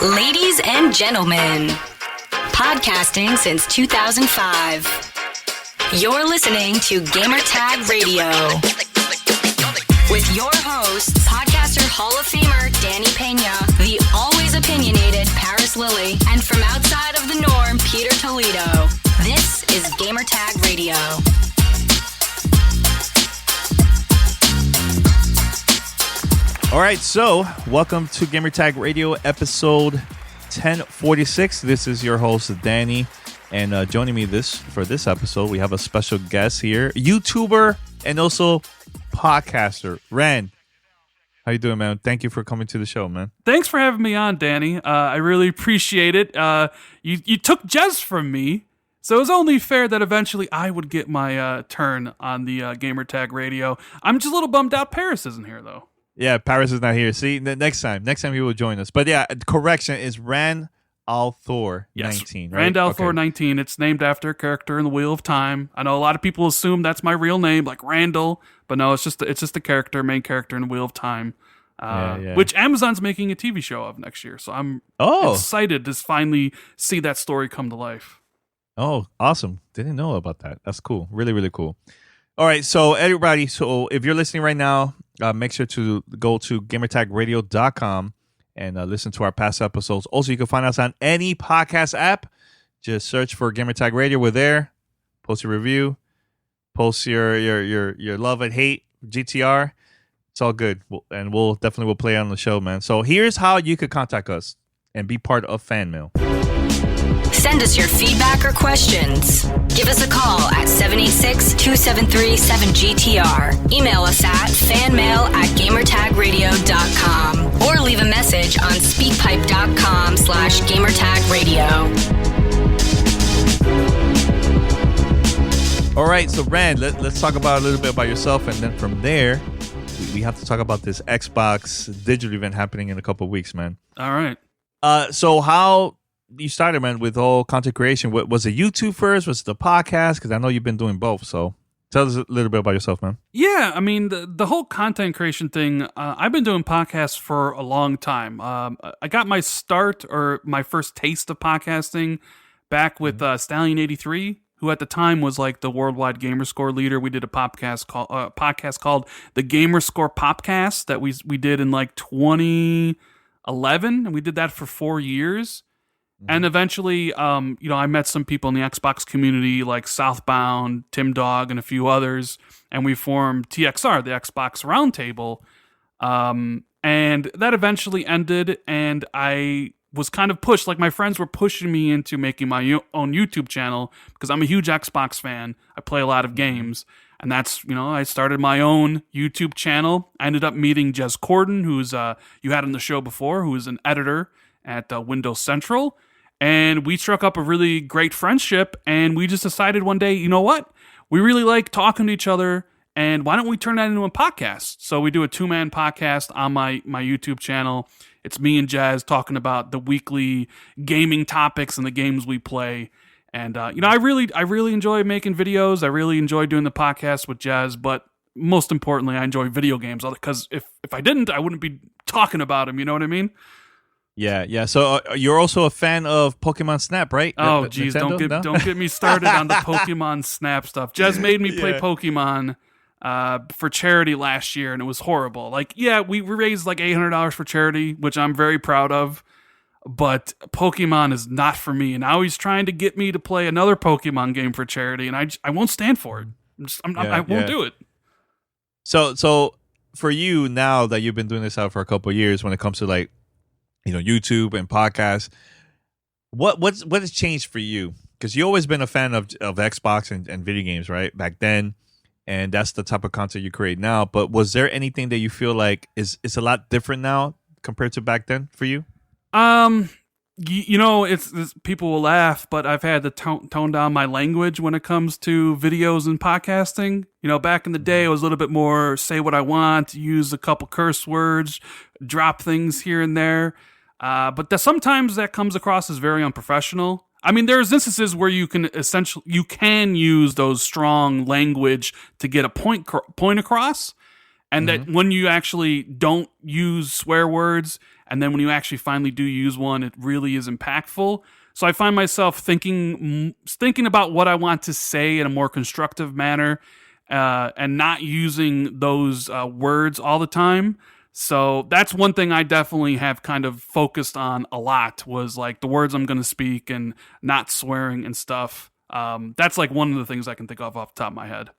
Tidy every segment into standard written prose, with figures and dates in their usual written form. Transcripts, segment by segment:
Ladies and gentlemen, podcasting since 2005. You're listening to Gamertag Radio. With your host, podcaster Hall of Famer Danny Pena, the always opinionated Paris Lilly, and from outside of the norm, Peter Toledo. This is Gamertag Radio. All right, so welcome to Gamertag Radio episode 1046. This is your host, Danny, and joining me for this episode, we have a special guest here, YouTuber and also podcaster, Ren. How you doing, man? Thank you for coming to the show, man. Thanks for having me on, Danny. I really appreciate it. You took Jez from me, so it was only fair that eventually I would get my turn on the Gamertag Radio. I'm just a little bummed out Paris isn't here, though. Yeah, Paris is not here. See, next time he will join us. But yeah, correction is Thor 19. Right? Thor 19. It's named after a character in the Wheel of Time. I know a lot of people assume that's my real name, like Randall, but no, it's just a character, main character in the Wheel of Time, which Amazon's making a TV show of next year. So I'm excited to finally see that story come to life. Oh, awesome! Didn't know about that. That's cool. Really, really cool. All right, so everybody, if you're listening right now, make sure to go to gamertagradio.com and listen to our past episodes. Also, you can find us on any podcast app. Just search for Gamertag Radio. We're there. Post your review. Post your love and hate GTR. It's all good, and we'll play it on the show, man. So here's how you could contact us and be part of Fan Mail. Send us your feedback or questions. Give us a call at 786-273-7GTR. Email us at fanmail@gamertagradio.com or leave a message on speakpipe.com/gamertagradio. All right, so Rand, let's talk about a little bit about yourself, and then from there, we have to talk about this Xbox digital event happening in a couple of weeks, man. All right. So how you started, man, with all content creation? What was it, YouTube first? Was it the podcast? Because I know you've been doing both. So tell us a little bit about yourself, man. Yeah, I mean, the whole content creation thing, I've been doing podcasts for a long time. I got my start, or my first taste of podcasting back with Stallion83, who at the time was like the worldwide Gamerscore leader. We did a podcast called the Gamerscore Popcast that we did in like 2011, and we did that for 4 years. And eventually, I met some people in the Xbox community like Southbound, Tim Dog, and a few others, and we formed TXR, the Xbox Roundtable. And that eventually ended, and I was kind of pushed, like my friends were pushing me into making my own YouTube channel because I'm a huge Xbox fan. I play a lot of games, and that's, I started my own YouTube channel. I ended up meeting Jez Corden, who's you had on the show before, who is an editor at Windows Central. And we struck up a really great friendship, and we just decided one day, you know what? We really like talking to each other, and why don't we turn that into a podcast? So we do a 2-man podcast on my YouTube channel. It's me and Jazz talking about the weekly gaming topics and the games we play. And, I really enjoy making videos. I really enjoy doing the podcast with Jazz, but most importantly, I enjoy video games, because if I didn't, I wouldn't be talking about them. You know what I mean? Yeah. So you're also a fan of Pokemon Snap, right? Oh, geez, don't get me started on the Pokemon Snap stuff. Jez made me play Pokemon for charity last year, and it was horrible. Like, yeah, we raised like $800 for charity, which I'm very proud of. But Pokemon is not for me. And now he's trying to get me to play another Pokemon game for charity, and I won't stand for it. I won't do it. So for you, now that you've been doing this out for a couple of years, when it comes to like, YouTube and podcasts, what has changed for you? Because you've always been a fan of Xbox and video games, right? Back then, and that's the type of content you create now. But was there anything that you feel like is a lot different now compared to back then for you? It's people will laugh, but I've had to tone down my language when it comes to videos and podcasting. Back in the day, it was a little bit more say what I want, use a couple curse words, drop things here and there. But sometimes that comes across as very unprofessional. I mean, there's instances where you can use those strong language to get a point across, and that when you actually don't use swear words and then when you actually finally do use one, it really is impactful. So I find myself thinking about what I want to say in a more constructive manner, and not using those words all the time. So that's one thing I definitely have kind of focused on a lot, was like the words I'm going to speak and not swearing and stuff. That's like one of the things I can think of off the top of my head.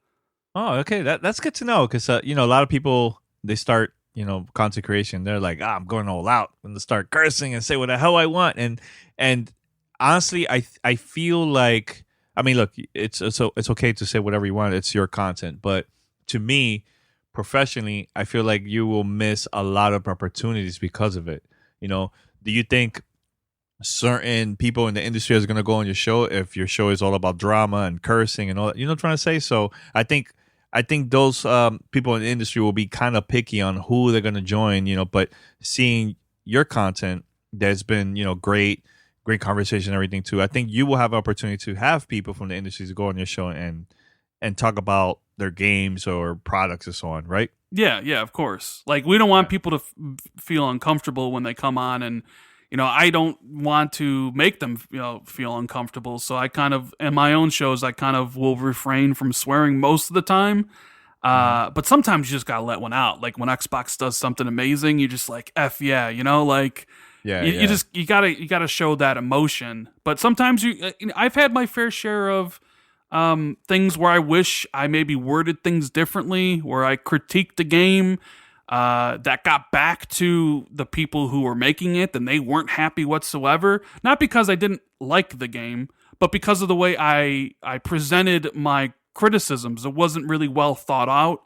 Oh, okay. That's good to know, because a lot of people, they start content creation. They're like, I'm going all out, and they start cursing and say what the hell I want. And honestly, I feel like, I mean, look, it's okay to say whatever you want. It's your content, but to me, professionally, I feel like you will miss a lot of opportunities because of it. Do you think certain people in the industry are going to go on your show if your show is all about drama and cursing and all that? You know what I'm trying to say? So I think those people in the industry will be kind of picky on who they're going to join, but seeing your content, there's been, great conversation and everything too. I think you will have opportunity to have people from the industry to go on your show and talk about their games or products and so on, right? Yeah, of course. Like, we don't want people to feel uncomfortable when they come on, and I don't want to make them feel uncomfortable. So I kind of, in my own shows, I kind of will refrain from swearing most of the time. But sometimes you just gotta let one out. Like when Xbox does something amazing, you just like, F yeah, like, you gotta show that emotion. But sometimes I've had my fair share of things where I wish I maybe worded things differently, where I critiqued the game, that got back to the people who were making it, and they weren't happy whatsoever. Not because I didn't like the game, but because of the way I presented my criticisms. It wasn't really well thought out,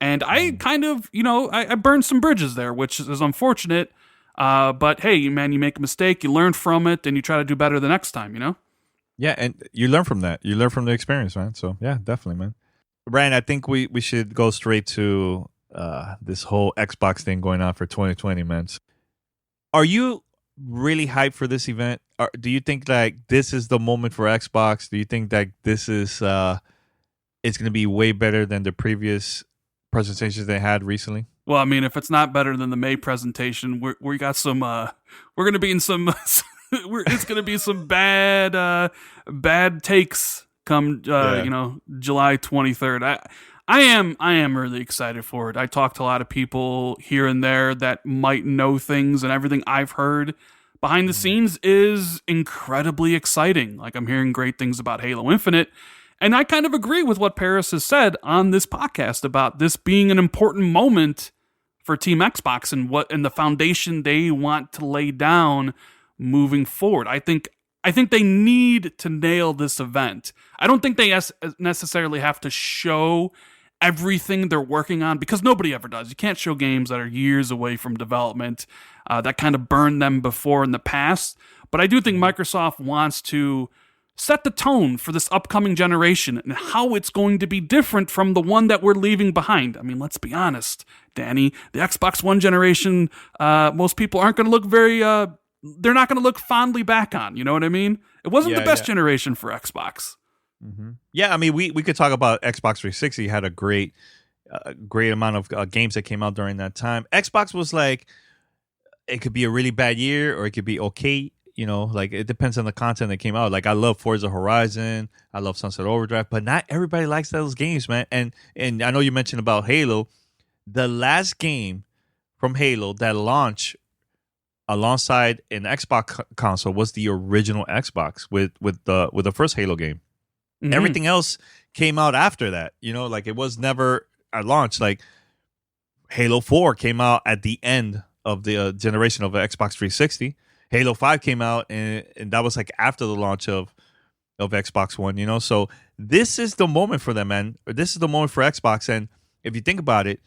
and I kind of, I burned some bridges there, which is unfortunate. But hey, man, you make a mistake, you learn from it, and you try to do better the next time, Yeah, and you learn from that. You learn from the experience, man. So yeah, definitely, man. Ryan, I think we should go straight to this whole Xbox thing going on for 2020, man. Are you really hyped for this event? Do you think like this is the moment for Xbox? Do you think that this is it's going to be way better than the previous presentations they had recently? Well, I mean, if it's not better than the May presentation, we got some. We're going to be in some. It's going to be some bad takes come July 23rd. I am really excited for it. I talked to a lot of people here and there that might know things, and everything I've heard behind the scenes is incredibly exciting. Like, I'm hearing great things about Halo Infinite, and I kind of agree with what Paris has said on this podcast about this being an important moment for Team Xbox and the foundation they want to lay down moving forward. I think they need to nail this event. I don't think they necessarily have to show everything they're working on, because nobody ever does. You can't show games that are years away from development, that kind of burned them before in the past. But I do think Microsoft wants to set the tone for this upcoming generation and how it's going to be different from the one that we're leaving behind. I mean, let's be honest, Danny, the Xbox One generation, most people aren't going to look very... they're not going to look fondly back on. You know what I mean? It wasn't the best generation for Xbox. Mm-hmm. Yeah, I mean, we could talk about Xbox 360 had a great amount of games that came out during that time. Xbox was like, it could be a really bad year or it could be okay. Like it depends on the content that came out. Like I love Forza Horizon, I love Sunset Overdrive, but not everybody likes those games, man. And I know you mentioned about Halo. The last game from Halo that launched alongside an Xbox console was the original Xbox with the first Halo game. Mm-hmm. Everything else came out after that. Like it was never at launch. Like Halo 4 came out at the end of the generation of Xbox 360. Halo 5 came out and that was like after the launch of Xbox One. So this is the moment for them, man. This is the moment for Xbox. And if you think about it,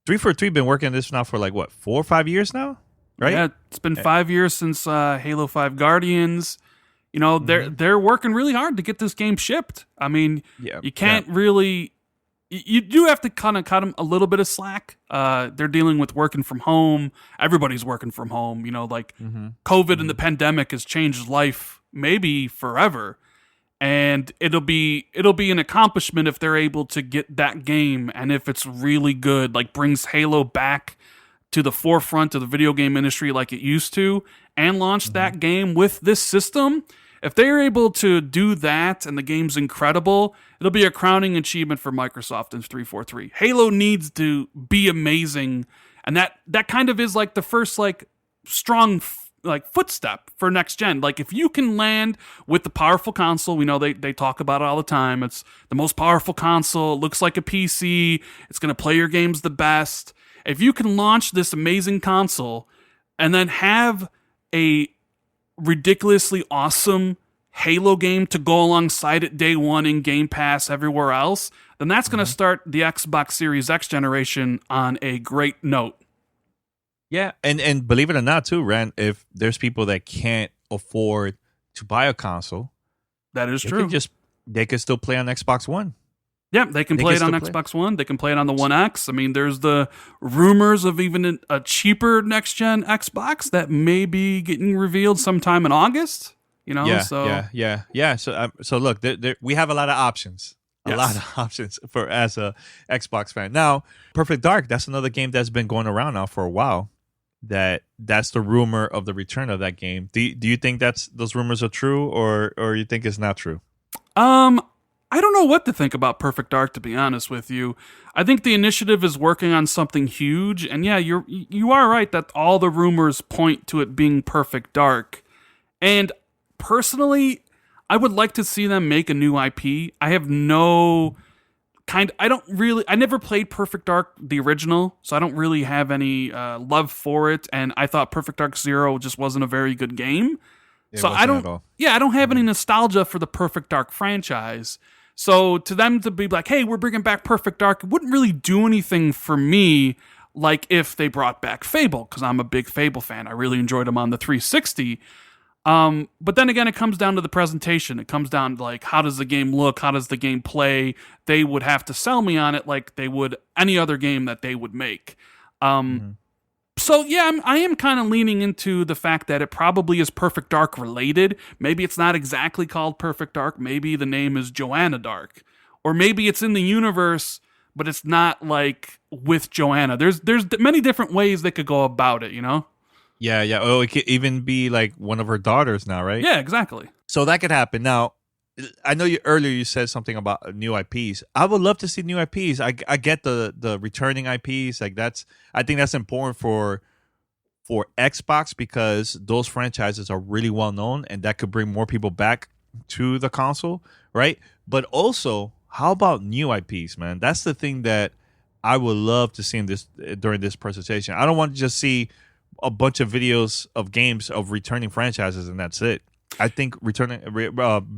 343 been working on this now for like what, 4 or 5 years now? Right? Yeah, it's been 5 years since Halo 5 Guardians. They're working really hard to get this game shipped. I mean, you can't really... You do have to kind of cut them a little bit of slack. They're dealing with working from home. Everybody's working from home. COVID and the pandemic has changed life maybe forever. And it'll be an accomplishment if they're able to get that game, and if it's really good, like brings Halo back to the forefront of the video game industry like it used to and launch that game with this system, if they're able to do that and the game's incredible, it'll be a crowning achievement for Microsoft in 343. Halo needs to be amazing, and that kind of is like the first like strong footstep for next gen. Like if you can land with the powerful console, we know they talk about it all the time. It's the most powerful console. It looks like a PC. It's going to play your games the best. If you can launch this amazing console and then have a ridiculously awesome Halo game to go alongside it day one in Game Pass everywhere else, then that's going to start the Xbox Series X generation on a great note. Yeah, and believe it or not, too, Rand, if there's people that can't afford to buy a console, that is true. They can still play on Xbox One. Yeah, they can play it on Xbox One. They can play it on the One X. I mean, there's the rumors of even a cheaper next-gen Xbox that may be getting revealed sometime in August. Yeah. So look, we have a lot of options. A lot of options as a Xbox fan. Now, Perfect Dark, that's another game that's been going around now for a while. That's the rumor of the return of that game. Do you think those rumors are true, or you think it's not true? I don't know what to think about Perfect Dark, to be honest with you. I think the initiative is working on something huge, and yeah, you are right that all the rumors point to it being Perfect Dark. And personally, I would like to see them make a new IP. I have I never played Perfect Dark, the original, so I don't really have any love for it, and I thought Perfect Dark Zero just wasn't a very good game. So I don't have any nostalgia for the Perfect Dark franchise. So to them to be like, hey, we're bringing back Perfect Dark, it wouldn't really do anything for me like if they brought back Fable, because I'm a big Fable fan. I really enjoyed them on the 360. But then again, it comes down to the presentation. It comes down to like, how does the game look? How does the game play? They would have to sell me on it like they would any other game that they would make. So yeah, I am kind of leaning into the fact that it probably is Perfect Dark related. Maybe it's not exactly called Perfect Dark. Maybe the name is Joanna Dark, or maybe it's in the universe, but it's not like with Joanna. There's many different ways they could go about it, you know? Yeah. Oh, it could even be like one of her daughters now, right? Yeah, exactly. So that could happen. Now, I know earlier you said something about new IPs. I would love to see new IPs. I get the returning IPs. Like I think that's important for Xbox because those franchises are really well known and that could bring more people back to the console, right? But also, how about new IPs, man? That's the thing that I would love to see during this presentation. I don't want to just see a bunch of videos of games of returning franchises and that's it. I think returning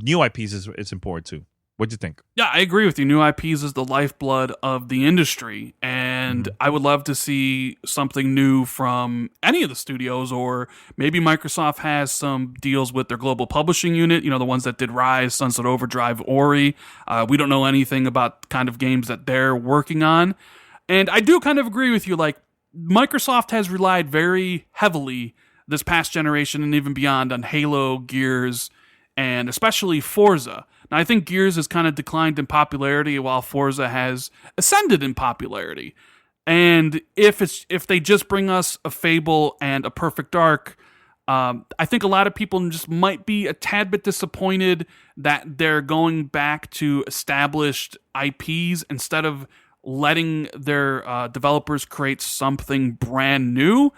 new IPs is important too. What do you think? Yeah, I agree with you. New IPs is the lifeblood of the industry, and I would love to see something new from any of the studios, or maybe Microsoft has some deals with their global publishing unit, the ones that did Rise, Sunset Overdrive, Ori. We don't know anything about kind of games that they're working on. And I do kind of agree with you, like, Microsoft has relied very heavily this past generation and even beyond on Halo, Gears, and especially Forza. Now, I think Gears has kind of declined in popularity while Forza has ascended in popularity. And if they just bring us a Fable and a Perfect Dark, I think a lot of people just might be a tad bit disappointed that they're going back to established IPs instead of letting their developers create something brand new.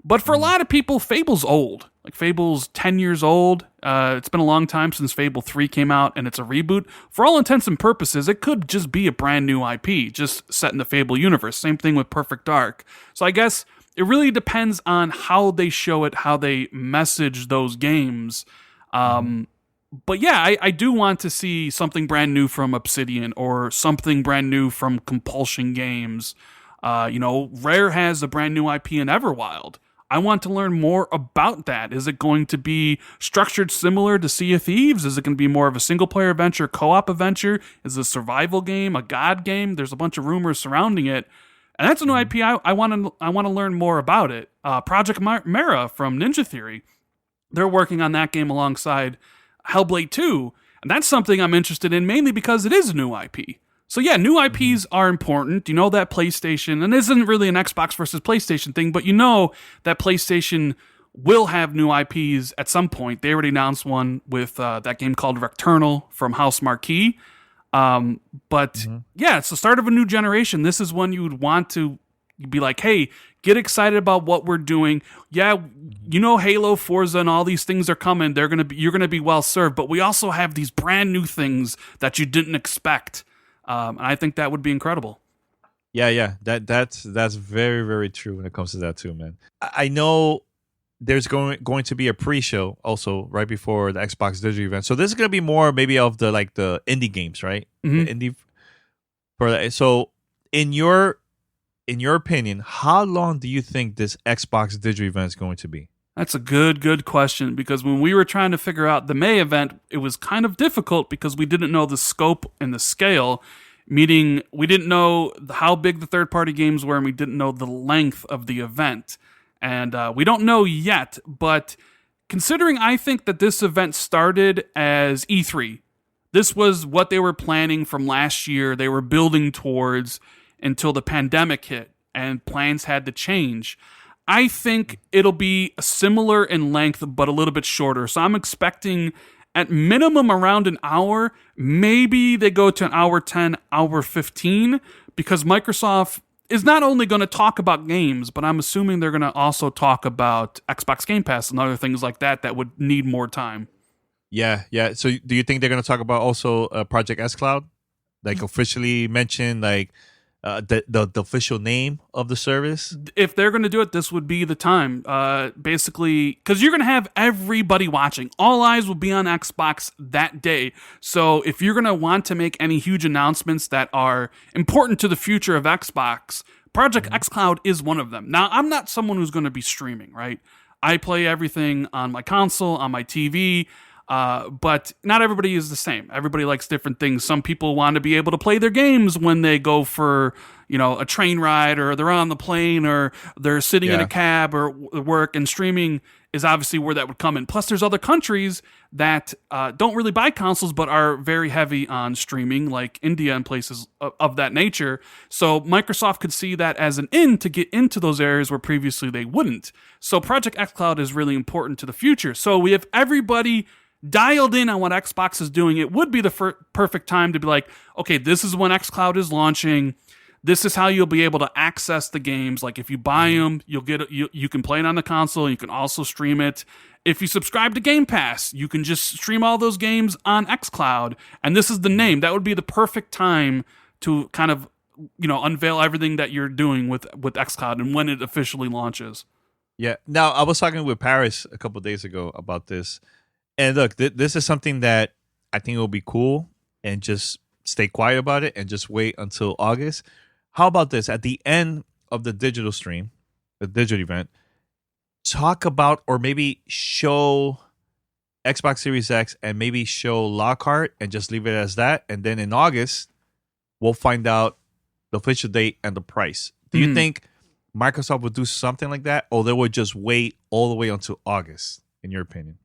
But for a lot of people, Fable's old. Like, Fable's 10 years old. It's been a long time since Fable 3 came out, and it's a reboot. For all intents and purposes, it could just be a brand new IP, just set in the Fable universe. Same thing with Perfect Dark. So I guess it really depends on how they show it, how they message those games. But yeah, I do want to see something brand new from Obsidian or something brand new from Compulsion Games. Rare has a brand new IP in Everwild. I want to learn more about that. Is it going to be structured similar to Sea of Thieves? Is it going to be more of a single-player adventure, co-op adventure? Is it a survival game, a god game? There's a bunch of rumors surrounding it. And that's a new IP. I want to learn more about it. Project Mara from Ninja Theory, they're working on that game alongside Hellblade 2. And that's something I'm interested in mainly because it is a new IP. So yeah, new IPs are important. You know that PlayStation, and this isn't really an Xbox versus PlayStation thing, but you know that PlayStation will have new IPs at some point. They already announced one with that game called Returnal from House Marquee. But yeah, it's the start of a new generation. This is when you would want to be like, hey, get excited about what we're doing. Yeah, you know, Halo, Forza, and all these things are coming. You're gonna be well served. But we also have these brand new things that you didn't expect. And I think that would be incredible. Yeah. That's very, very true when it comes to that too, man. I know there's going to be a pre-show also right before the Xbox Digital event. So this is going to be more maybe of the indie games, right? Mm-hmm. The indie for that. So in your opinion, how long do you think this Xbox Digital event is going to be? That's a good question, because when we were trying to figure out the May event, it was kind of difficult because we didn't know the scope and the scale, meaning we didn't know how big the third-party games were, and we didn't know the length of the event. And we don't know yet, but considering I think that this event started as E3, this was what they were planning from last year, they were building towards until the pandemic hit, and plans had to change. I think it'll be similar in length, but a little bit shorter. So I'm expecting at minimum around an hour. Maybe they go to an hour 10, hour 15, because Microsoft is not only going to talk about games, but I'm assuming they're going to also talk about Xbox Game Pass and other things like that would need more time. Yeah. So do you think they're going to talk about also Project S Cloud? Like officially mention the official name of the service? If they're going to do it, this would be the time. Basically, because you're going to have everybody watching. All eyes will be on Xbox that day. So if you're going to want to make any huge announcements that are important to the future of Xbox, Project xCloud is one of them. Now, I'm not someone who's going to be streaming, right? I play everything on my console, on my TV. But not everybody is the same. Everybody likes different things. Some people want to be able to play their games when they go for, a train ride, or they're on the plane, or they're sitting in a cab or work, and streaming is obviously where that would come in. Plus, there's other countries that don't really buy consoles but are very heavy on streaming, like India and places of that nature. So Microsoft could see that as an in to get into those areas where previously they wouldn't. So Project xCloud is really important to the future. So we have everybody dialed in on what Xbox is doing. It would be the perfect time to be like, okay, this is when xCloud is launching. This is how you'll be able to access the games. Like if you buy them, you can play it on the console. You can also stream it. If you subscribe to Game Pass, you can just stream all those games on xCloud. And this is the name. That would be the perfect time to kind of, unveil everything that you're doing with xCloud and when it officially launches. Yeah. Now, I was talking with Paris a couple of days ago about this. And look, this is something that I think will be cool, and just stay quiet about it and just wait until August. How about this? At the end of the digital stream, the digital event, talk about or maybe show Xbox Series X and maybe show Lockhart and just leave it as that. And then in August, we'll find out the official date and the price. Do you think Microsoft would do something like that, or they would just wait all the way until August, in your opinion?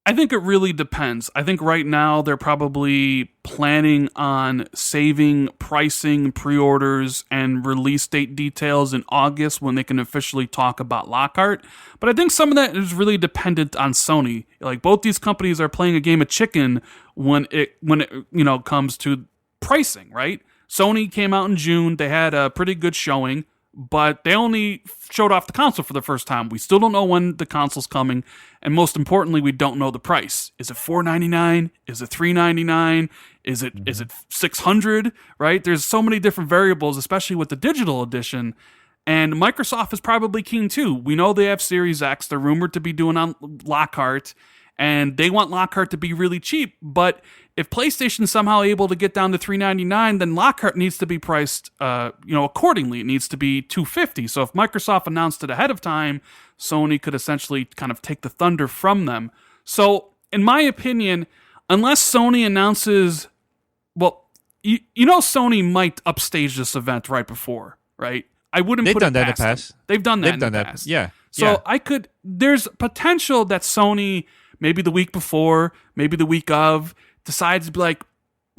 I think it really depends. I think right now they're probably planning on saving pricing, pre-orders, and release date details in August when they can officially talk about Lockhart. But I think some of that is really dependent on Sony. Like both these companies are playing a game of chicken when it comes to pricing, right? Sony came out in June. They had a pretty good showing, but they only showed off the console for the first time. We still don't know when the console's coming, and most importantly, we don't know the price. Is it $499? Is it $399? Is it $600? Right? There's so many different variables, especially with the digital edition. And Microsoft is probably keen too. We know they have Series X. They're rumored to be doing on Lockhart, and they want Lockhart to be really cheap. But if PlayStation's somehow able to get down to $399, then Lockhart needs to be priced, accordingly. It needs to be $250. So if Microsoft announced it ahead of time, Sony could essentially kind of take the thunder from them. So, in my opinion, unless Sony announces, Sony might upstage this event right before, right? I wouldn't They've put done it that in past the past. them. They've done that in the past. Yeah. So there's potential that Sony, maybe the week before, maybe the week of, decides to be like,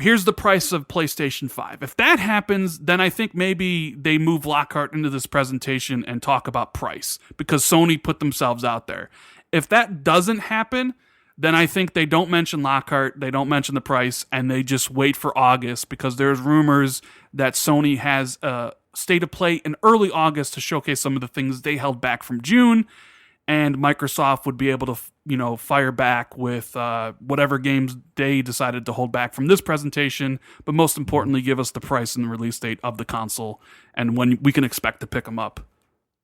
here's the price of PlayStation 5. If that happens, then I think maybe they move Lockhart into this presentation and talk about price because Sony put themselves out there. If that doesn't happen, then I think they don't mention Lockhart, they don't mention the price, and they just wait for August because there's rumors that Sony has a state of play in early August to showcase some of the things they held back from June, and Microsoft would be able to, fire back with whatever games they decided to hold back from this presentation, but most importantly, give us the price and the release date of the console and when we can expect to pick them up.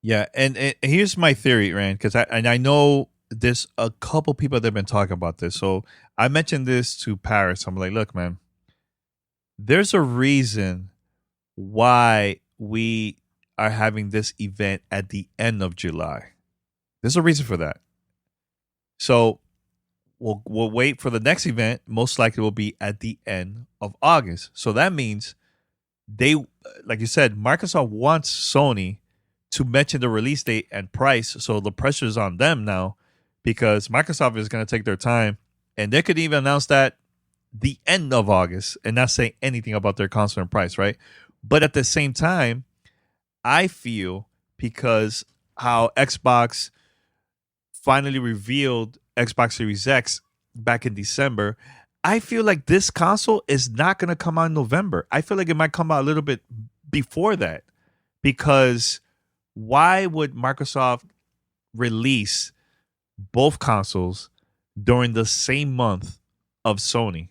Yeah, and here's my theory, Rand, because I know there's a couple people that have been talking about this. So I mentioned this to Paris. I'm like, look, man, there's a reason why we are having this event at the end of July. There's a reason for that. So we'll wait for the next event. Most likely will be at the end of August. So that means they, like you said, Microsoft wants Sony to mention the release date and price. So the pressure is on them now because Microsoft is going to take their time, and they could even announce that the end of August and not say anything about their console and price, right? But at the same time, I feel because how Xbox finally revealed Xbox Series X back in December, I feel like this console is not going to come out in November. I feel like it might come out a little bit before that because why would Microsoft release both consoles during the same month of Sony?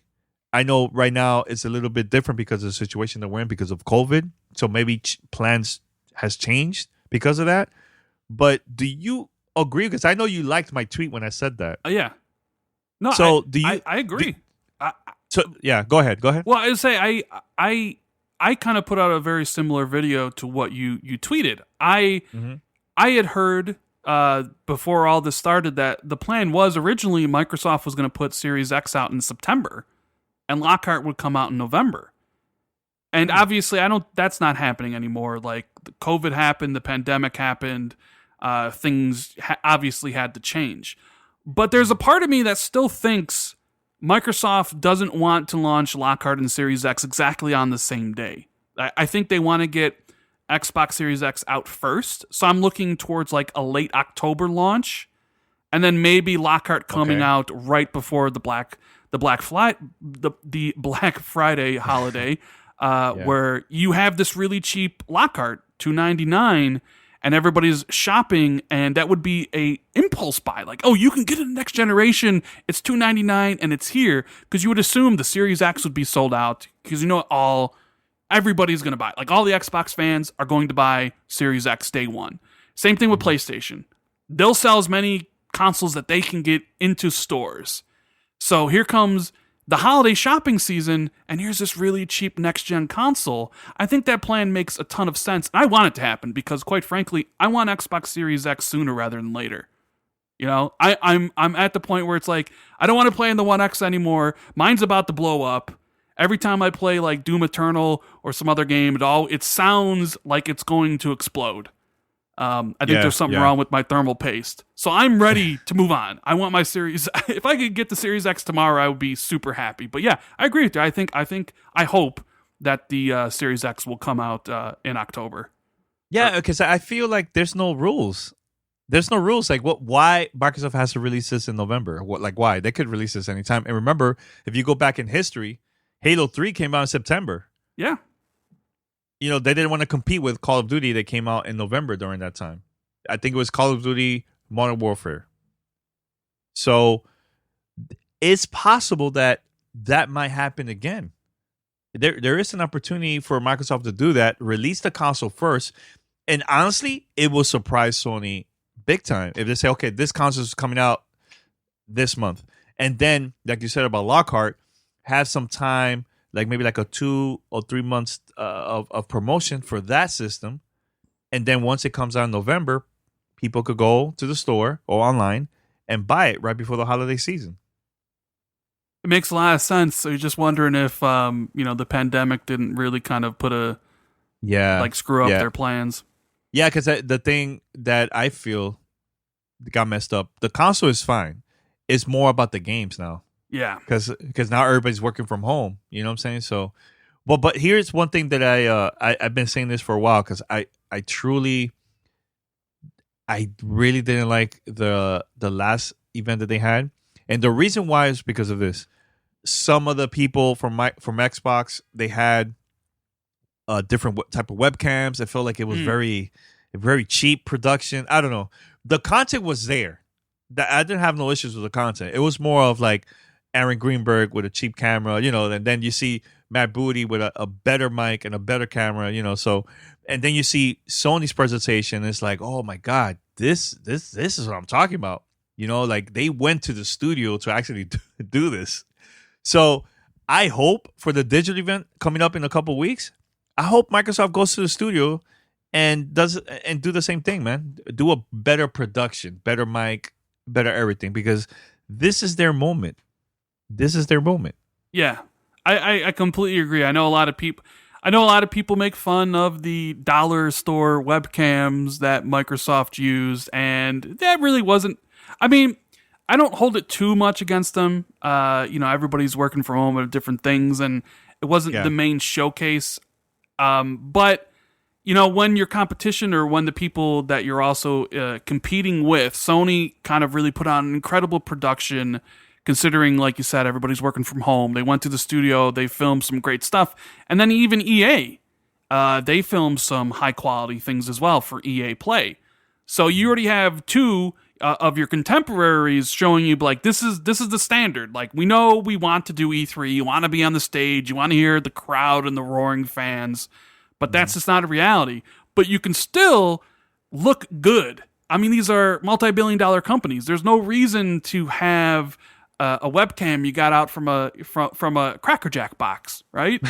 I know right now it's a little bit different because of the situation that we're in because of COVID. So maybe plans has changed because of that. But do you agree? Because I know you liked my tweet when I said that. Yeah. No, so I agree. Go ahead. Well, I would say I kind of put out a very similar video to what you tweeted. I had heard before all this started that the plan was originally Microsoft was going to put Series X out in September and Lockhart would come out in November. And obviously that's not happening anymore. Like the COVID happened, the pandemic happened, things obviously had to change. But there's a part of me that still thinks Microsoft doesn't want to launch Lockhart and Series X exactly on the same day. I think they want to get Xbox Series X out first. So I'm looking towards like a late October launch, and then maybe Lockhart coming out right before the Black Friday holiday, where you have this really cheap Lockhart, $299, and everybody's shopping, and that would be a impulse buy. Like, oh, you can get it in the next generation. It's $299 and it's here, because you would assume the Series X would be sold out because everybody's going to buy it. Like all the Xbox fans are going to buy Series X day one. Same thing with PlayStation. They'll sell as many consoles that they can get into stores. So here comes the holiday shopping season, and here's this really cheap next-gen console. I think that plan makes a ton of sense. I want it to happen because, quite frankly, I want Xbox Series X sooner rather than later. I'm at the point where it's like, I don't want to play in the One X anymore. Mine's about to blow up. Every time I play like Doom Eternal or some other game at all, it sounds like it's going to explode. I think there's something wrong with my thermal paste. So I'm ready to move on. I want my Series. If I could get the Series X tomorrow, I would be super happy. But yeah, I agree with you. I hope that the Series X will come out in October. Yeah, because I feel like there's no rules. There's no rules. Like why Microsoft has to release this in November? Why? They could release this anytime. And remember, if you go back in history, Halo 3 came out in September. Yeah. They didn't want to compete with Call of Duty that came out in November during that time. I think it was Call of Duty Modern Warfare. So it's possible that might happen again. There is an opportunity for Microsoft to do that, release the console first. And honestly, it will surprise Sony big time if they say, okay, this console is coming out this month. And then, like you said about Lockhart, have some time, like maybe like a 2 or 3 months of promotion for that system. And then once it comes out in November, people could go to the store or online and buy it right before the holiday season. It makes a lot of sense. So you're just wondering if, the pandemic didn't really kind of screw up their plans. Yeah, because the thing that I feel got messed up, the console is fine. It's more about the games now. Yeah. Because now everybody's working from home. You know what I'm saying? So, well, but here's one thing that I've been saying this for a while because I really didn't like the last event that they had, and the reason why is because of this. Some of the people from Xbox, they had different type of webcams. I felt like it was very cheap production. I don't know. The content was there. I didn't have no issues with the content. It was more of like Aaron Greenberg with a cheap camera, you know, and then you see Matt Booty with a better mic and a better camera, you know. So, and then you see Sony's presentation. It's like, oh my God, this is what I'm talking about. You know, like they went to the studio to actually do this. So I hope for the digital event coming up in a couple of weeks, I hope Microsoft goes to the studio and do the same thing, man. Do a better production, better mic, better everything, because this is their moment. This is their moment. Yeah, I completely agree. I know a lot of people make fun of the dollar store webcams that Microsoft used, and that really wasn't. I mean, I don't hold it too much against them. You know, everybody's working from home at different things, and it wasn't the main showcase. But you know, when your competition or when the people that you're also competing with, Sony kind of really put on an incredible production, considering, like you said, everybody's working from home. They went to the studio, they filmed some great stuff. And then even EA, they filmed some high-quality things as well for EA Play. So you already have two of your contemporaries showing you, like, this is the standard. Like, we know we want to do E3, you want to be on the stage, you want to hear the crowd and the roaring fans, but that's just not a reality. But you can still look good. I mean, these are multi-billion-dollar companies. There's no reason to have a webcam you got out from a Cracker Jack box, right?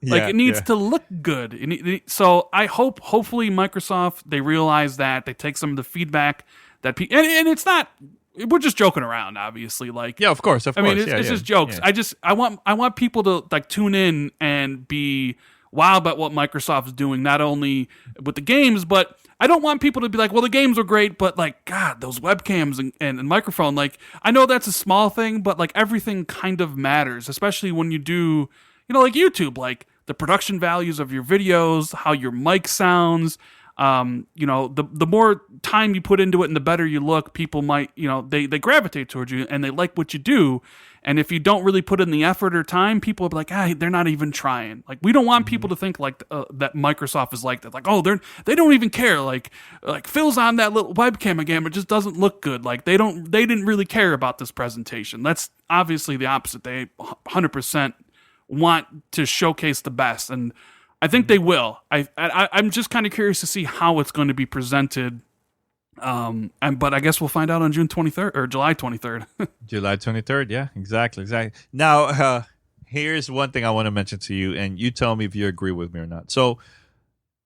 Like, it needs to look good. So I hopefully Microsoft, they realize that, they take some of the feedback that and it's not. We're just joking around, obviously. Like, yeah, of course. I mean, it's just jokes. Yeah. I want people to like tune in and be wow about what Microsoft is doing, not only with the games, but I don't want people to be like, well, the games are great, but like, God, those webcams and microphone, like, I know that's a small thing, but like everything kind of matters, especially when you do, you know, like YouTube, like the production values of your videos, how your mic sounds. You know, the more time you put into it and the better you look, people might, you know, they gravitate towards you and they like what you do. And if you don't really put in the effort or time, people will be like, they're not even trying. Like, we don't want people to think like that Microsoft is like that. Like, oh, they don't even care. Like Phil's on that little webcam again, but it just doesn't look good. Like they didn't really care about this presentation. That's obviously the opposite. They 100% want to showcase the best, and I think they will. I'm just kind of curious to see how it's going to be presented. But I guess we'll find out on June 23rd or July 23rd. July 23rd. Yeah, exactly. Now, here's one thing I want to mention to you, and you tell me if you agree with me or not. So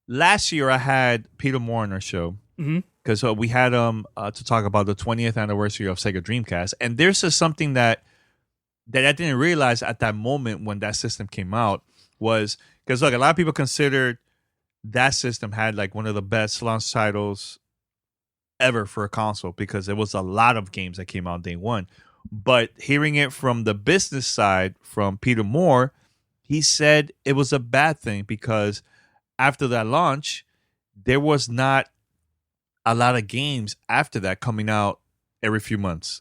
last year I had Peter Moore on our show because we had to talk about the 20th anniversary of Sega Dreamcast, and there's just something that I didn't realize at that moment when that system came out was because look, a lot of people considered that system had like one of the best launch titles ever for a console because there was a lot of games that came out day one. But hearing it from the business side from Peter Moore, he said it was a bad thing because after that launch, there was not a lot of games after that coming out every few months.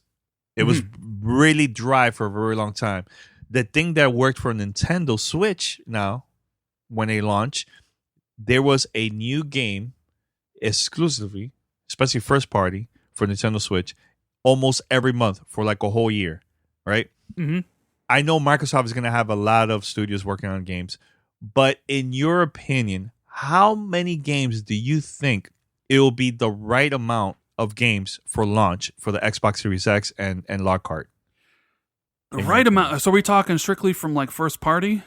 It was really dry for a very long time. The thing that worked for Nintendo Switch now, when they launched, there was a new game exclusively, especially first party for Nintendo Switch, almost every month for like a whole year, right? Mm-hmm. I know Microsoft is going to have a lot of studios working on games, but in your opinion, how many games do you think it will be the right amount of games for launch for the Xbox Series X and Lockhart? The right amount. So are we talking strictly from like first party?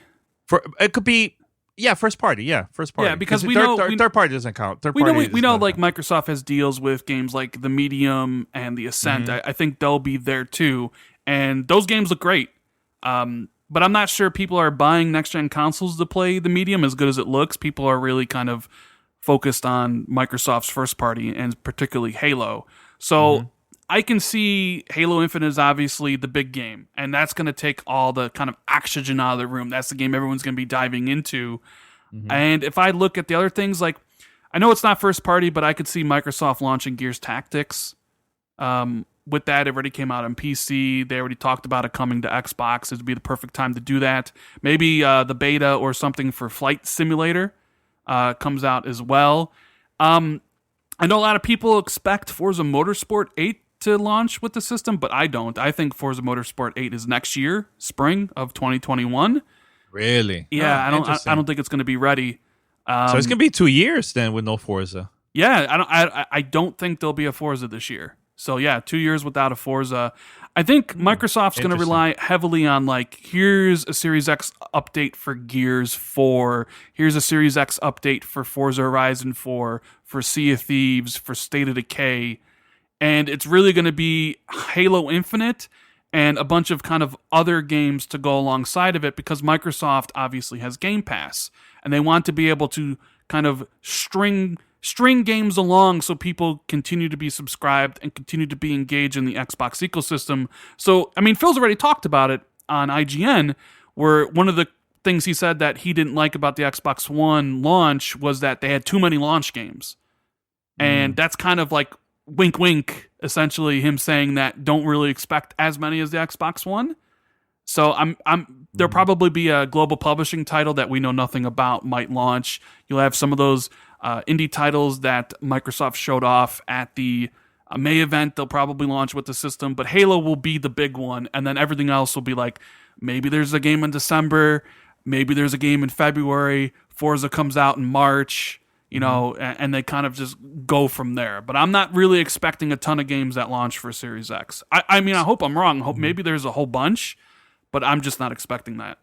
It could be. Yeah, first party. Yeah, first party. Yeah, because third party doesn't count. We know like Microsoft has deals with games like the Medium and the Ascent. I think they'll be there too, and those games look great. But I'm not sure people are buying next gen consoles to play the Medium as good as it looks. People are really kind of focused on Microsoft's first party and particularly Halo. So I can see Halo Infinite is obviously the big game, and that's going to take all the kind of oxygen out of the room. That's the game everyone's going to be diving into. And if I look at the other things, like, I know it's not first party, but I could see Microsoft launching Gears Tactics. With that, it already came out on PC. They already talked about it coming to Xbox. It would be the perfect time to do that. Maybe the beta or something for Flight Simulator comes out as well. I know a lot of people expect Forza Motorsport 8 to launch with the system, but I don't. I think Forza Motorsport 8 is next year, spring of 2021. Really? Yeah, I don't think it's going to be ready. So it's going to be 2 years then with no Forza. Yeah, I don't think there'll be a Forza this year. So yeah, 2 years without a Forza. I think Microsoft's going to rely heavily on, like, here's a Series X update for Gears 4. Here's a Series X update for Forza Horizon 4, for Sea of Thieves, for State of Decay. And it's really going to be Halo Infinite and a bunch of kind of other games to go alongside of it, because Microsoft obviously has Game Pass. And they want to be able to kind of string games along so people continue to be subscribed and continue to be engaged in the Xbox ecosystem. So, I mean, Phil's already talked about it on IGN, where one of the things he said that he didn't like about the Xbox One launch was that they had too many launch games. And that's kind of like wink, wink, essentially him saying that don't really expect as many as the Xbox One. So there'll probably be a global publishing title that we know nothing about might launch. You'll have some of those indie titles that Microsoft showed off at the May event. They'll probably launch with the system, but Halo will be the big one, and then everything else will be like, maybe there's a game in December, maybe there's a game in February, Forza comes out in March, you know, and they kind of just go from there. But I'm not really expecting a ton of games that launch for Series X. I mean, I hope I'm wrong. I hope maybe there's a whole bunch, but I'm just not expecting that.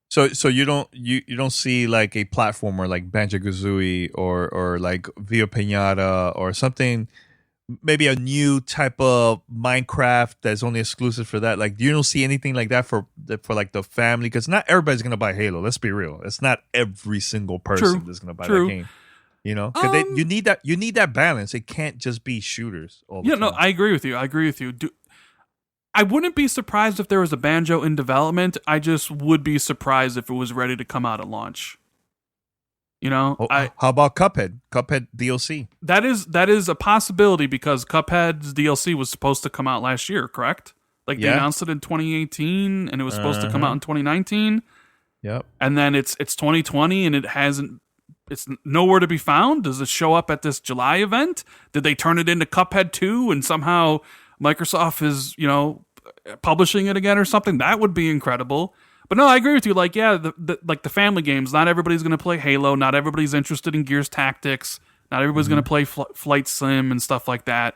So you don't see like a platformer like Banjo-Kazooie or like Via Pinata or something, maybe a new type of Minecraft that's only exclusive for that. Like, you don't see anything like that for like the family, because not everybody's gonna buy Halo. Let's be real. It's not every single person that's gonna buy that game. You know, you need that balance. It can't just be shooters all the time. No, I agree with you. I wouldn't be surprised if there was a Banjo in development. I just would be surprised if it was ready to come out at launch. You know, how about Cuphead? Cuphead DLC. That is a possibility, because Cuphead's DLC was supposed to come out last year, correct? Like, they announced it in 2018, and it was supposed to come out in 2019. Yep. And then it's 2020, and it hasn't. It's nowhere to be found. Does it show up at this July event? Did they turn it into Cuphead 2 and somehow Microsoft is, you know, publishing it again or something? That would be incredible. But no, I agree with you. Like, yeah, the family games, not everybody's going to play Halo. Not everybody's interested in Gears Tactics. Not everybody's going to play Flight Sim and stuff like that.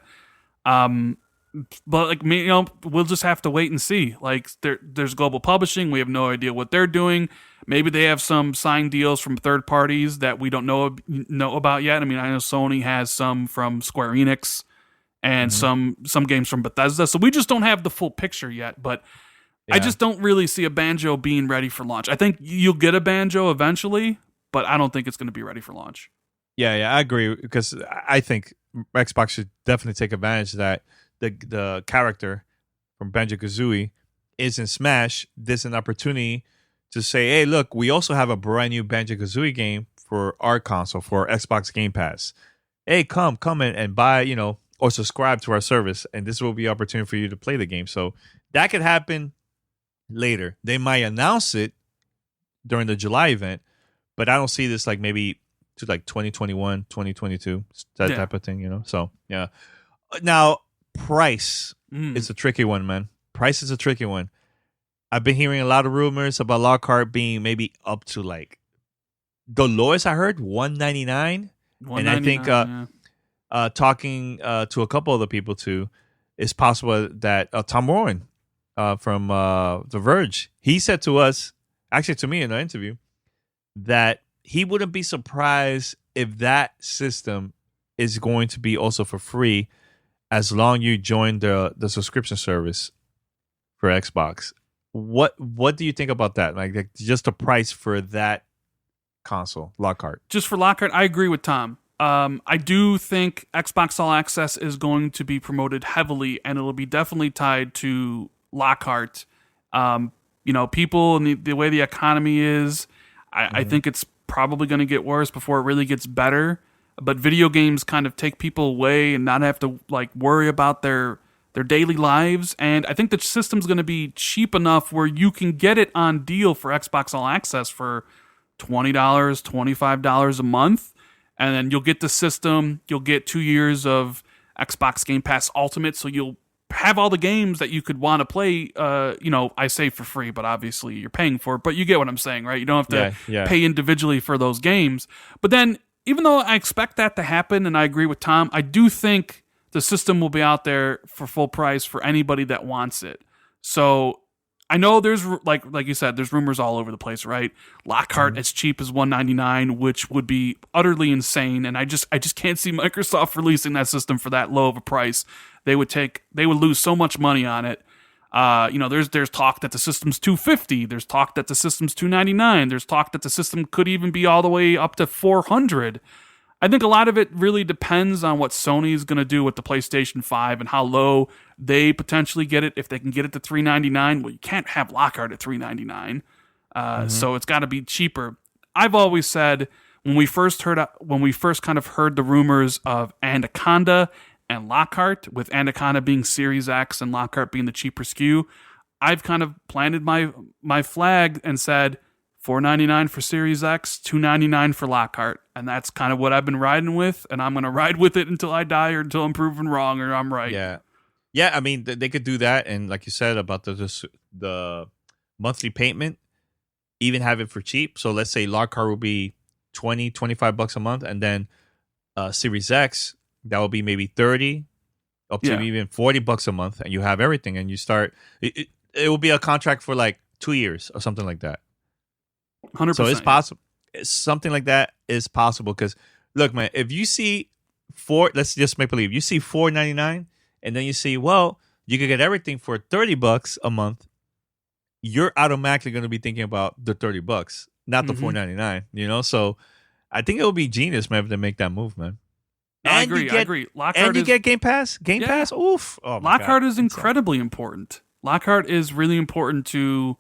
But, like, you know, we'll just have to wait and see. Like, there's global publishing. We have no idea what they're doing. Maybe they have some signed deals from third parties that we don't know about yet. I mean, I know Sony has some from Square Enix and some games from Bethesda. So we just don't have the full picture yet. But I just don't really see a Banjo being ready for launch. I think you'll get a Banjo eventually, but I don't think it's going to be ready for launch. Yeah, I agree, because I think Xbox should definitely take advantage of that. The character from Banjo-Kazooie is in Smash. There's an opportunity to say, hey, look, we also have a brand new Banjo-Kazooie game for our console, for Xbox Game Pass. Hey, come and buy, you know, or subscribe to our service, and this will be an opportunity for you to play the game. So that could happen later. They might announce it during the July event, but I don't see this like maybe to like 2021, 2022, that type of thing, you know? So, yeah. Now, price is a tricky one, man. Price is a tricky one. I've been hearing a lot of rumors about Lockhart being maybe up to like the lowest I heard, $199. And I think talking to a couple other people too, it's possible that Tom Warren from The Verge, he said to us, actually to me in an interview, that he wouldn't be surprised if that system is going to be also for free as long you join the subscription service for Xbox. What do you think about that? Like just the price for that console, Lockhart? Just for Lockhart, I agree with Tom. I do think Xbox All Access is going to be promoted heavily, and it'll be definitely tied to Lockhart. People and the way the economy is, I think it's probably going to get worse before it really gets better. But video games kind of take people away and not have to worry about their daily lives. And I think the system's going to be cheap enough where you can get it on deal for Xbox All Access for $20, $25 a month. And then you'll get the system. You'll get 2 years of Xbox Game Pass Ultimate. So you'll have all the games that you could want to play, I say for free, but obviously you're paying for it. But you get what I'm saying, right? You don't have to pay individually for those games. But then, even though I expect that to happen, and I agree with Tom, I do think the system will be out there for full price for anybody that wants it. So I know there's, like you said, there's rumors all over the place, right? Lockhart as cheap as $199, which would be utterly insane. And I just can't see Microsoft releasing that system for that low of a price. They would lose so much money on it. There's talk that the system's $250. There's talk that the system's $299. There's talk that the system could even be all the way up to $400. I think a lot of it really depends on what Sony's going to do with the PlayStation 5 and how low they potentially get it. If they can get it to $399, well, you can't have Lockhart at $399. So it's got to be cheaper. I've always said when we first kind of heard the rumors of Anaconda and Lockhart, with Anaconda being Series X and Lockhart being the cheaper SKU, I've kind of planted my flag and said $499 for Series X, $299 for Lockhart. And that's kind of what I've been riding with, and I'm going to ride with it until I die or until I'm proven wrong or I'm right. Yeah. Yeah, I mean, they could do that. And like you said about the monthly payment, even have it for cheap. So let's say Lockhart will be $20-$25 a month, and then Series X, that will be maybe 30 up to even $40 a month, and you have everything, and you start it will be a contract for like 2 years or something like that. 100%. So it's possible. Something like that is possible, because look, man, if you see let's just make believe you see $4.99, and then you see, well, you could get everything for $30 a month, you're automatically going to be thinking about the $30, not the $4.99. So I think it would be genius, man, if they make that move, man. I agree. Lockhart get Game Pass? Game Pass? Oof. Oh, my Lockhart God. is incredibly important. Lockhart is really important to...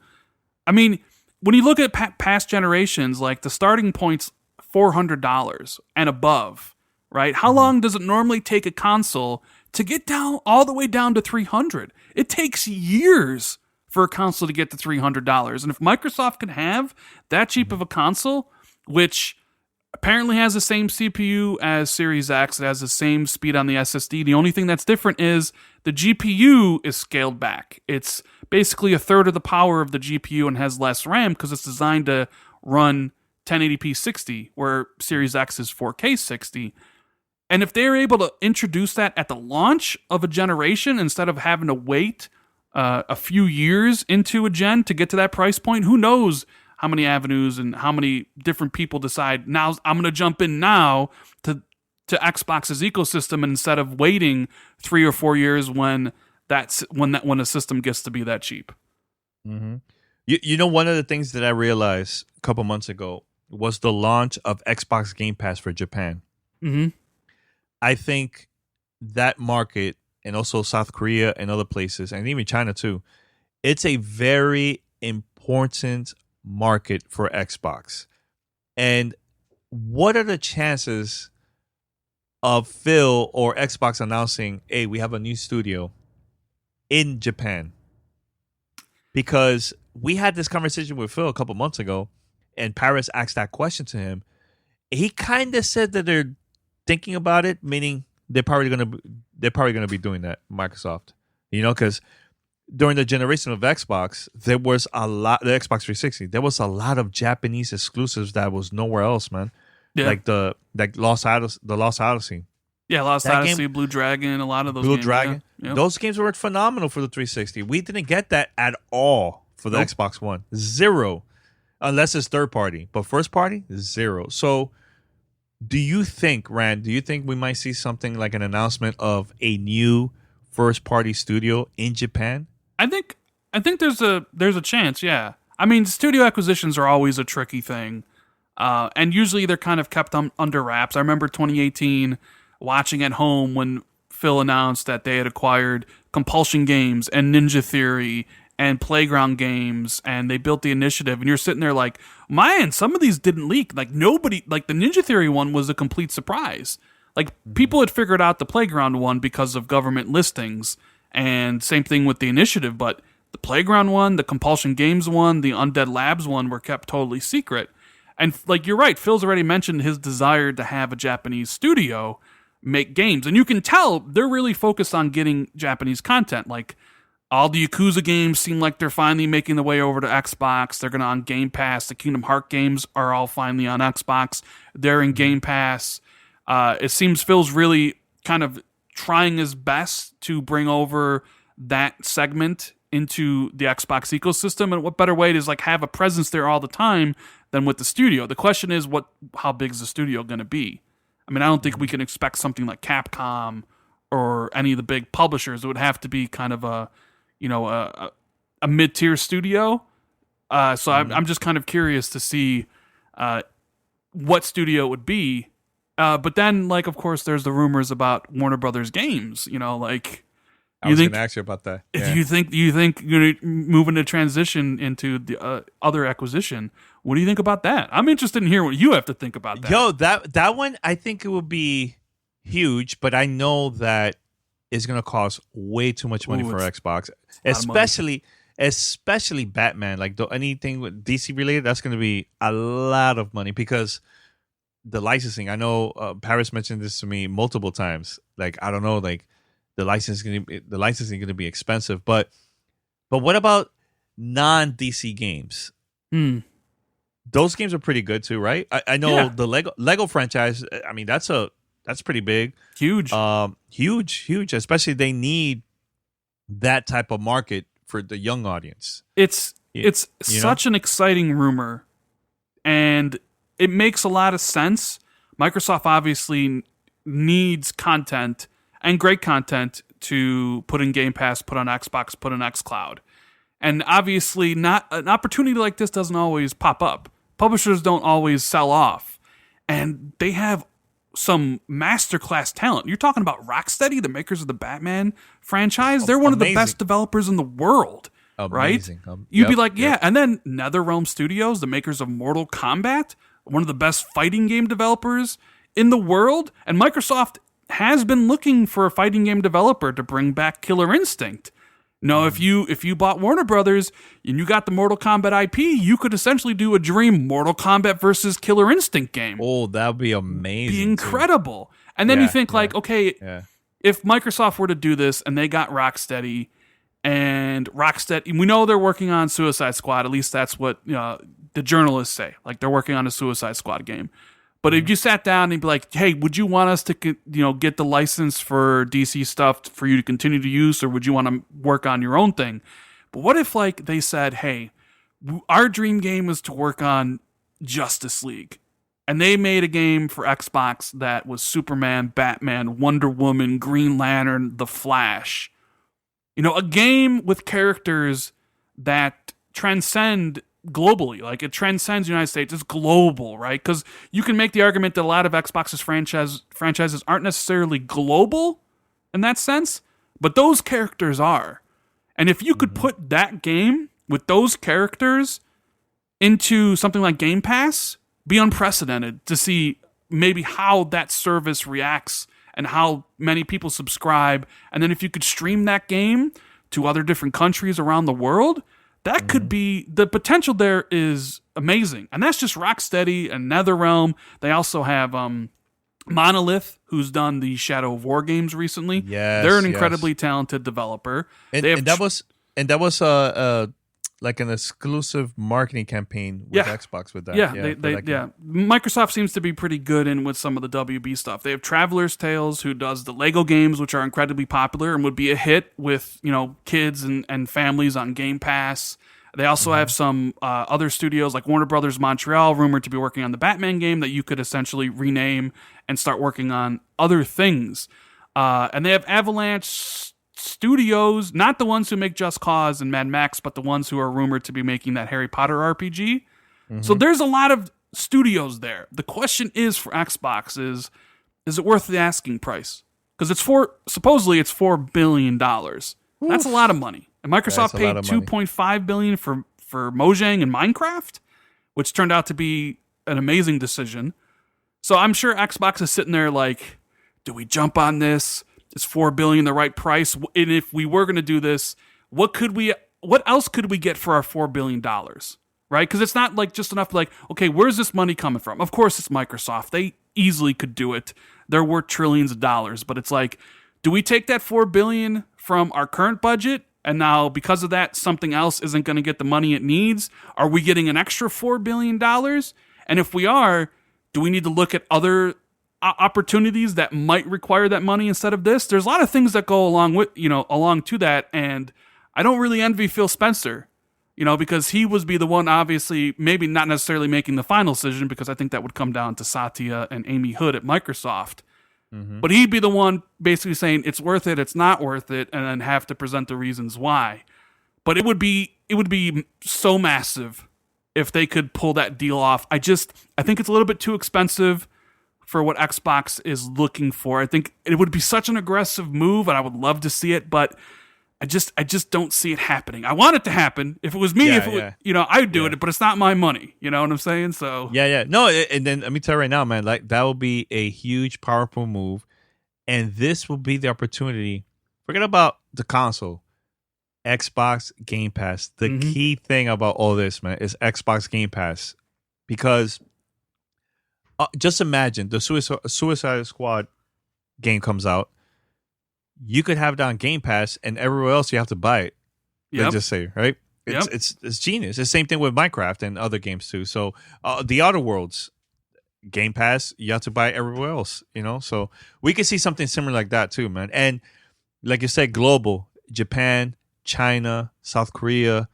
I mean, when you look at past generations, like the starting point's $400 and above, right? How long does it normally take a console to get down all the way down to $300? It takes years for a console to get to $300. And if Microsoft can have that cheap of a console, which... apparently has the same CPU as Series X. It has the same speed on the SSD. The only thing that's different is the GPU is scaled back. It's basically a third of the power of the GPU and has less RAM because it's designed to run 1080p 60, where Series X is 4K 60. And if they're able to introduce that at the launch of a generation instead of having to wait a few years into a gen to get to that price point, who knows how many avenues and how many different people decide, now I'm going to jump in now to Xbox's ecosystem, and instead of waiting 3 or 4 years when a system gets to be that cheap. Mm-hmm. One of the things that I realized a couple months ago was the launch of Xbox Game Pass for Japan. Mm-hmm. I think that market, and also South Korea and other places, and even China too, it's a very important market for Xbox. And what are the chances of Phil or Xbox announcing, hey, we have a new studio in Japan? Because we had this conversation with Phil a couple months ago, and Paris asked that question to him. He kind of said that they're thinking about it, meaning they're probably gonna be doing that, Microsoft. Because during the generation of Xbox, there was a lot. The Xbox 360, there was a lot of Japanese exclusives that was nowhere else, man. Yeah. Like Lost Odyssey. Yeah, Lost Odyssey, game, Blue Dragon, a lot of those. Blue games, Dragon. yeah. Yep. Those games were phenomenal for the 360. We didn't get that at all for the Xbox One. Zero, unless it's third party. But first party, zero. So, do you think, Rand? Do you think we might see something like an announcement of a new first party studio in Japan? I think there's a chance, yeah. I mean, studio acquisitions are always a tricky thing. And usually they're kind of kept under wraps. I remember 2018 watching at home when Phil announced that they had acquired Compulsion Games and Ninja Theory and Playground Games, and they built the initiative. And you're sitting there like, man, some of these didn't leak. Like nobody, like the Ninja Theory one was a complete surprise. Like people had figured out the Playground one because of government listings, and same thing with the initiative. But the Playground one, the Compulsion Games one, the Undead Labs one were kept totally secret. And like you're right, Phil's already mentioned his desire to have a Japanese studio make games, and you can tell they're really focused on getting Japanese content. Like all the Yakuza games seem like they're finally making the way over to Xbox. They're gonna on Game Pass. The Kingdom Hearts games are all finally on Xbox. They're in Game Pass. It seems Phil's really kind of trying his best to bring over that segment into the Xbox ecosystem, and what better way to like have a presence there all the time than with the studio. The question is, how big is the studio going to be? I mean, I don't think we can expect something like Capcom or any of the big publishers. It would have to be kind of a mid-tier studio. So I'm just kind of curious to see what studio it would be. But then, like, of course, there's the rumors about Warner Brothers games. You know, like I was going to ask you about that. Yeah. Do you think you're moving to transition into the other acquisition? What do you think about that? I'm interested in hearing what you have to think about that. Yo, that one, I think it would be huge, but I know that it's going to cost way too much money for Xbox, especially Batman. Like anything with DC related, that's going to be a lot of money because the licensing. I know Paris mentioned this to me multiple times. Like I don't know, like the licensing going to be expensive. But what about non-DC games? Those games are pretty good too, right? I know the Lego franchise. I mean, that's pretty big, huge, huge. Especially they need that type of market for the young audience. It's such an exciting rumor, and it makes a lot of sense. Microsoft obviously needs content and great content to put in Game Pass, put on Xbox, put in xCloud. And obviously, not an opportunity like this doesn't always pop up. Publishers don't always sell off. And they have some masterclass talent. You're talking about Rocksteady, the makers of the Batman franchise. They're one of the best developers in the world. Amazing. Right? You'd be like, yeah. And then NetherRealm Studios, the makers of Mortal Kombat, one of the best fighting game developers in the world. And Microsoft has been looking for a fighting game developer to bring back Killer Instinct. No, if you bought Warner Brothers and you got the Mortal Kombat IP, you could essentially do a dream Mortal Kombat versus Killer Instinct game. Oh, that would be amazing. Be incredible. Too. And then you think okay, if Microsoft were to do this and they got Rocksteady, and Rocksteady, we know they're working on Suicide Squad. At least that's what the journalists say. Like they're working on a Suicide Squad game. But if you sat down and be like, hey, would you want us to get the license for DC stuff for you to continue to use, or would you want to work on your own thing? But what if like they said, hey, our dream game is to work on Justice League, and they made a game for Xbox that was Superman, Batman, Wonder Woman, Green Lantern, The Flash. A game with characters that transcend globally, like it transcends the United States. It's global, right? Because you can make the argument that a lot of Xbox's franchises aren't necessarily global in that sense, but those characters are. And if you could put that game with those characters into something like Game Pass, be unprecedented to see maybe how that service reacts and how many people subscribe. And then if you could stream that game to other different countries around the world, that could be, the potential there is amazing. And that's just Rocksteady and NetherRealm. They also have Monolith, who's done the Shadow of War games recently. Yes, they're an incredibly talented developer. And that was like an exclusive marketing campaign with Xbox with that. Microsoft seems to be pretty good in with some of the WB stuff. They have Traveler's Tales, who does the Lego games, which are incredibly popular and would be a hit with kids and families on Game Pass. They also have some other studios like Warner Brothers Montreal, rumored to be working on the Batman game that you could essentially rename and start working on other things. And they have Avalanche Studios, not the ones who make Just Cause and Mad Max, but the ones who are rumored to be making that Harry Potter RPG. So there's a lot of studios there. The question is for Xbox is it worth the asking price? Because supposedly it's $4 billion. That's a lot of money. And Microsoft paid $2.5 billion for Mojang and Minecraft, which turned out to be an amazing decision. So I'm sure Xbox is sitting there like, do we jump on this? Is $4 billion the right price? And if we were going to do this, what else could we get for our $4 billion? Right? Because it's not like just enough like, okay, where's this money coming from? Of course it's Microsoft. They easily could do it. They're worth trillions of dollars. But it's like, do we take that $4 billion from our current budget? And now because of that, something else isn't going to get the money it needs? Are we getting an extra $4 billion? And if we are, do we need to look at other opportunities that might require that money instead of this? There's a lot of things that go along to that. And I don't really envy Phil Spencer, because he would be the one, obviously, maybe not necessarily making the final decision, because I think that would come down to Satya and Amy Hood at Microsoft. Mm-hmm. But he'd be the one basically saying it's worth it, it's not worth it, and then have to present the reasons why. But it would be so massive if they could pull that deal off. I think it's a little bit too expensive for what Xbox is looking for. I think it would be such an aggressive move, and I would love to see it, but I just don't see it happening. I want it to happen. If it was me, I would do it, but it's not my money. You know what I'm saying? So no. And then let me tell you right now, man, like that will be a huge, powerful move, and this will be the opportunity. Forget about the console, Xbox Game Pass. The key thing about all this, man, is Xbox Game Pass, because just imagine the Suicide Squad game comes out. You could have it on Game Pass, and everywhere else you have to buy it. Let's just say, right? It's genius. It's the same thing with Minecraft and other games too. So the Outer Worlds, Game Pass, you have to buy it everywhere else. So we could see something similar like that too, man. And like you said, global, Japan, China, South Korea,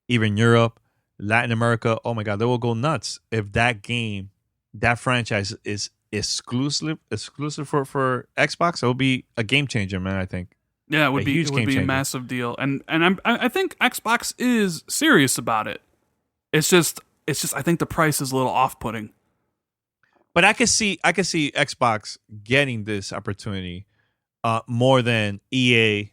even Europe, Latin America. Oh my God, they will go nuts if that game, that franchise is exclusive for Xbox. It will be a game changer, man. I think. Yeah, it would be a massive deal, and I think Xbox is serious about it. It's just I think the price is a little off-putting. But I could see Xbox getting this opportunity more than EA,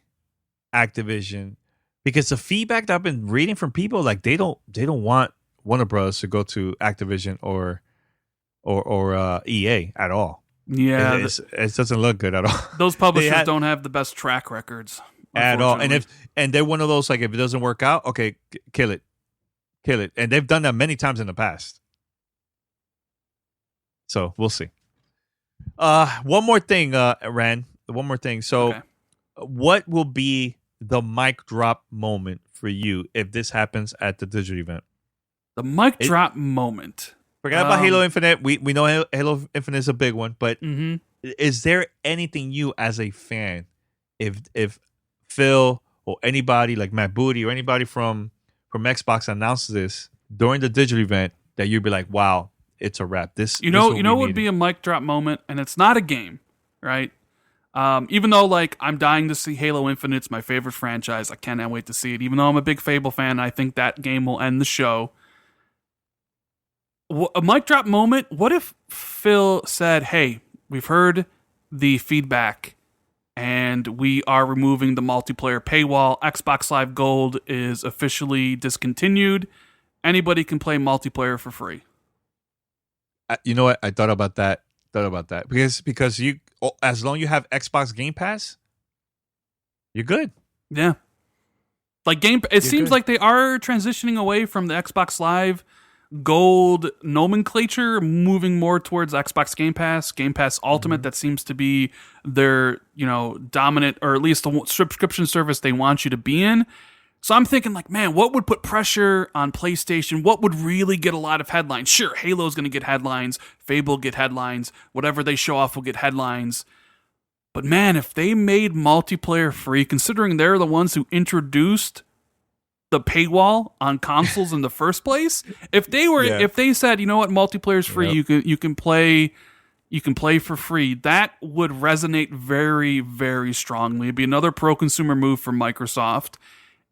Activision, because the feedback that I've been reading from people, like they don't want Warner Bros. To go to Activision or EA at all. Yeah, it doesn't look good at all. Those publishers don't have the best track records at all. And they're one of those, like, if it doesn't work out, okay, kill it, and they've done that many times in the past. So we'll see. One more thing, Ran. One more thing. So, what will be the mic drop moment for you if this happens at the digital event? The mic drop moment. Forget about Halo Infinite. We know Halo Infinite is a big one, but is there anything you as a fan, if Phil or anybody like Matt Booty or anybody from Xbox announces this during the digital event, that you'd be like, wow, it's a wrap. This would be a mic drop moment, and it's not a game, right? Even though like I'm dying to see Halo Infinite, it's my favorite franchise. I cannot wait to see it. Even though I'm a big Fable fan, I think that game will end the show. A mic drop moment. What if Phil said, hey, we've heard the feedback and we are removing the multiplayer paywall. Xbox Live Gold is officially discontinued. Anybody can play multiplayer for free. You know what? I thought about that. Because you, as long as you have Xbox Game Pass, you're good. Yeah. Like it seems like they are transitioning away from the Xbox Live Gold nomenclature, moving more towards Xbox Game Pass Ultimate. That seems to be their, dominant, or at least the subscription service they want you to be in. So I'm thinking like, man, what would put pressure on PlayStation? What would really get a lot of headlines? Sure, Halo's going to get headlines, Fable will get headlines, whatever they show off will get headlines. But man, if they made multiplayer free, considering they're the ones who introduced the paywall on consoles in the first place, if they said, you know what, multiplayer's free, you can play for free, that would resonate very, very strongly. It'd be another pro-consumer move from Microsoft,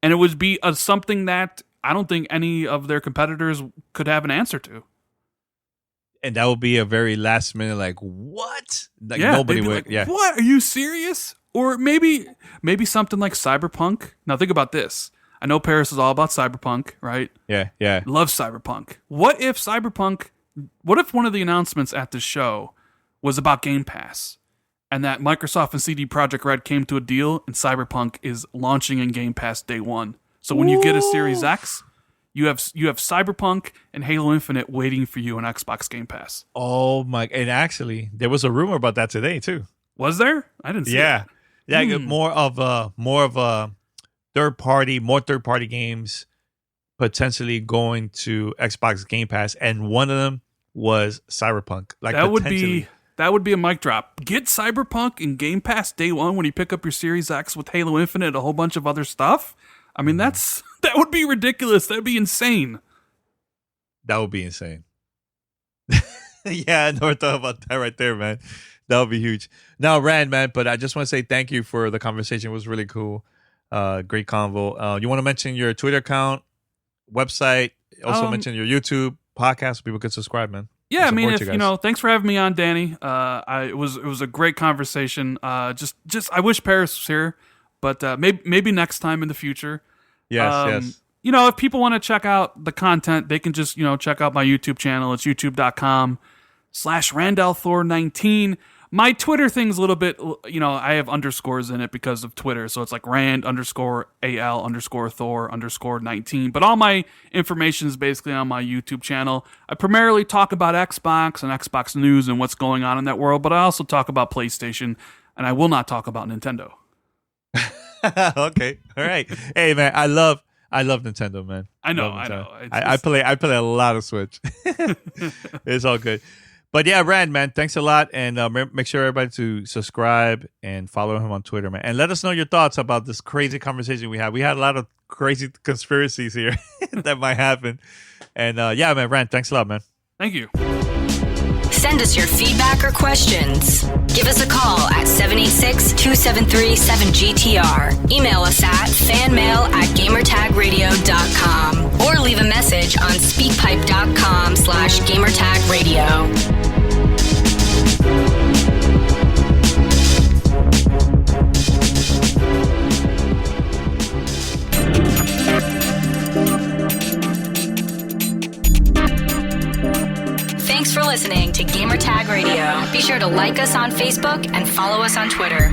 and it would be something that I don't think any of their competitors could have an answer to. And that would be a very last minute, like, what? Like, Yeah, nobody they'd be would. like, Yeah. What? Are you serious? Or maybe something like Cyberpunk. Now think about this. I know Paris is all about Cyberpunk, right? Yeah. Yeah. Love Cyberpunk. What if one of the announcements at the show was about Game Pass, and that Microsoft and CD Projekt Red came to a deal, and Cyberpunk is launching in Game Pass day one. So when you get a Series X, you have Cyberpunk and Halo Infinite waiting for you on Xbox Game Pass. Oh my! And actually, there was a rumor about that today too. Was there? I didn't see it. Yeah. More of a third party games potentially going to Xbox Game Pass, and one of them was Cyberpunk. Like that would be a mic drop. Get Cyberpunk in Game Pass day one when you pick up your Series X with Halo Infinite and a whole bunch of other stuff. I mean, that would be ridiculous. That'd be insane. That would be insane. Yeah, I never thought about that right there, man. That would be huge. Now, Rand, man, but I just want to say thank you for the conversation. It was really cool. Great convo. You want to mention your Twitter account, website, also mention your YouTube podcast so people can subscribe, man. Yeah, I mean, if thanks for having me on, Danny. It was a great conversation. Just I wish Paris was here, but maybe next time in the future. Yes. If people want to check out the content, they can just check out my YouTube channel. It's youtube.com/RandallThor19. My Twitter thing's a little bit, I have underscores in it because of Twitter. So it's like Rand_AL_Thor_19. But all my information is basically on my YouTube channel. I primarily talk about Xbox and Xbox news and what's going on in that world. But I also talk about PlayStation, and I will not talk about Nintendo. Okay. All right. Hey, man, I love Nintendo, man. I know. I play a lot of Switch. It's all good. But yeah, Rand, man, thanks a lot. And make sure everybody to subscribe and follow him on Twitter, man. And let us know your thoughts about this crazy conversation we had. We had a lot of crazy conspiracies here that might happen. And yeah, man, Rand, thanks a lot, man. Thank you. Send us your feedback or questions. Give us a call at 786-273-7GTR. Email us at fanmail@gamertagradio.com or leave a message on speakpipe.com/gamertagradio. Thanks for listening to Gamertag Radio. Be sure to like us on Facebook and follow us on Twitter.